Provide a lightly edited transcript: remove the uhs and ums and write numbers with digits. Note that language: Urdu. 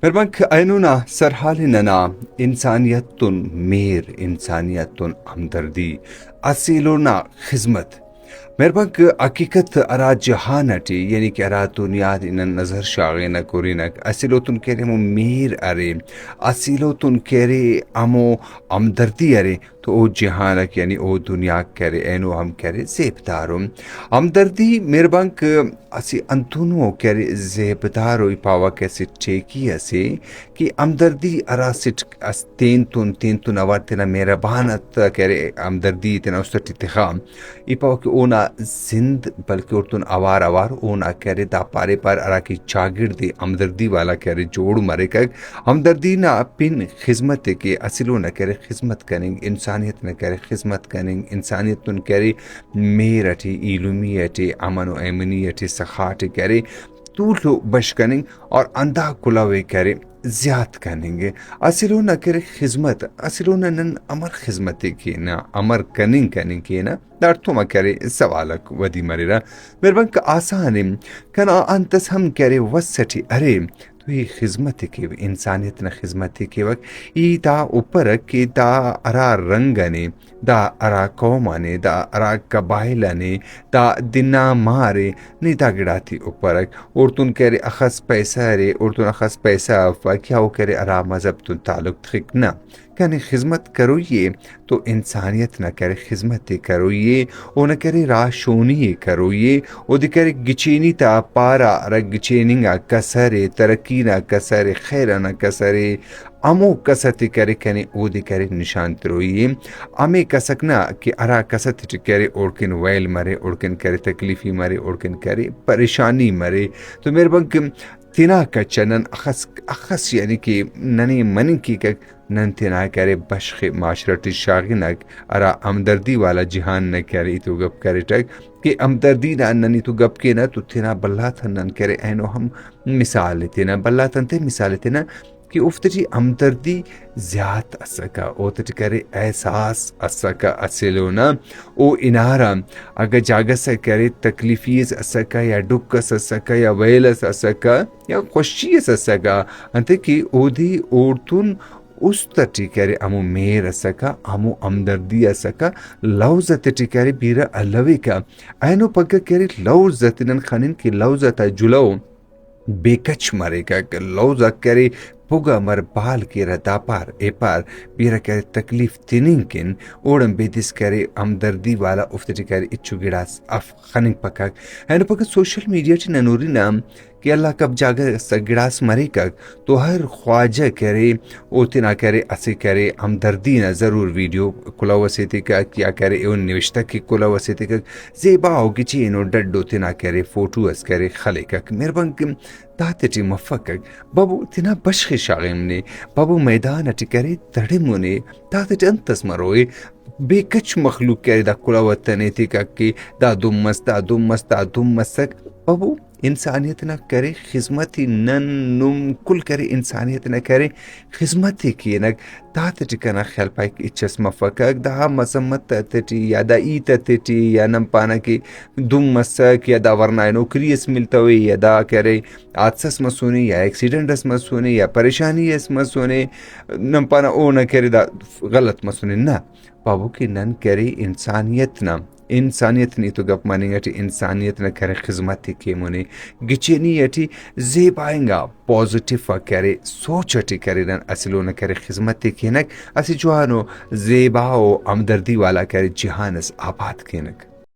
Merbank aynuna serhalinana insaniyetun mehr insaniyetun hamdardi asiluna hizmet. Merbank hakikat ara jahanati yani ki ara dunyad inan nazar shagina kurinak asilotun kere mo mehr are asilotun kere amo amdardi are تو او جہانک یعنی او دنیا کرے اینو ہم کرے زیبدارم ہمدردی میربانک اسی انتونو کرے زیبدارو پاوا کیسے ٹیکی اسے کہ ہمدردی ارا سٹ تین تون اوار تینا مہربانت کرے ہمدردی تینا استر اتخام ای پاوا کہ اونا زند بلکہ ارتون اوار اونا کرے دا پارے پار ارا کی چاگڑ دے ہمدردی والا کرے جوڑ مرے کگ ہمدردی نا پن خدمت کے اصلو نہ کرے خدمت کریں انسانیت نہ کرے خدمت کریں انسانیت نہ کرے میرٹی علمیتی امن و ایمنیتی سخاٹ کرے طول بش کریں اور اندھا کلاوے کرے زیاد کریں گے اصلو نہ کرے خدمت اصلو نہ نن امر خدمتی کی نا امر کریں کی نا دارتو ما کرے سوالک ودی مریرا میربنک آسانیم کنا انتس ہم کرے وسٹی ارے توی خدمت کی انسانیت نہ خدمت کی وقت ای دا اوپر کی دا ارا رنگنے دا ارا قومانے دا ارا قبائلنے دا دنا مارے نی دا گڑاتی اوپر اور تن کرے اخص پیسہ رے اور تن اخص پیسہ کیا ہو کرے ارا مذہب تن تعلق تھکنا کہنے خدمت کرو یہ تو انسانیت نہ کرے خدمت کرو یہ او نہ کرے راشونی کرو یہ او دی کرے گچینی تا پارا رگ گچیننگا کسرے ترقی نہ کسرے خیر نہ کسرے امو کستی کرے کنے او دی کرے نشان تروئی امی کسکنا کہ ارا کست کرے اوڑکن ویل مرے اوڑکن کرے تکلیفی مرے اوڑکن کرے پریشانی مرے تو میرے بنک تینا کچا نن اخص یعنی کہ ننی من کی نن تینا کرے بشخ معاشرتی شاغنک ارا ہمدردی والا جہان نہ کرے تو گپ کرے ٹک کہ ہمدردی نہ ننی تو گپ کے نہ تو تینا بلہ تھا نن کرے اینو ہم مثال تینا بلہ تنتے مثال تینا کہ افتری ہمدردی زیاد اسکا او تٹ کرے احساس اسکا اصلونا او انارا اگر جاگا سا کرے تکلیفیز اسکا یا ڈکس اسکا یا ویلس اسکا یا خوشیز اسکا انتے کہ او دی اوڑتون اس تٹی کرے امو میر اسکا امو ہمدردی اسکا لوزت ٹی کرے بیرا اللوی کا اینو پگا کرے لوزت نن خانن کی لوزت جلو بے کچ مرے گا لوزا کرے پوگا مر بال کی ردا پار اے پار بیرا کرے تکلیف تینین کن اوڑم بیدس کرے ہمدردی والا افتری کرے اچھو گڑاس اف خننگ پکاک اینو پکا سوشل میڈیا چی ننوری نام کہ اللہ کب جاگا سگڑاس مرے کک تو ہر خواجہ کرے اوتی نہ کرے اسی کرے ہمدردی نہ ضرور ویڈیو کلا وسیتی کا کیا کرے اون نوشتہ کی کلا وسیتی کا زیبا ہوگی چی انو ڈڈو تی نہ کرے فوٹو اس کرے خلے کک میربان کم تاتی مفکک بابو تینا بشخ شاغم نے بابو میدان اٹی کرے تڑمونے تاتی انتس مروئے بے کچ مخلوق کرے دا کلا وطنے تی ککی دا دمس سک بابو انسانیت نہ کرے خدمتی نن نم کل کرے انسانیت نہ کرے خدمتی کی نک تات ٹکنا خیال پائے کہ اچھس مفکک دا مذمت تتی یا دا ایت تتی یا نم پانا کی دم مسک یا دا ورنہ نوکری اس ملتا ہوئی یا دا کرے حادثس مسونے یا ایکسیڈنٹ اس مسونے یا پریشانی اس مسونے نم پانا او نہ کرے دا غلط مسونے نہ بابو کی نن کرے انسانیت نہ انسانیت نہیں تو گپ مانیں گا انسانیت نہ کرے خدمت کے منے گچینی اٹی زیبائیں گا پازیٹیو کرے سوچ اٹی کرے نن اصلو نہ کرے خدمت کے نک اسی جوانو زیباو ہمدردی والا کرے جہانس آباد کے نک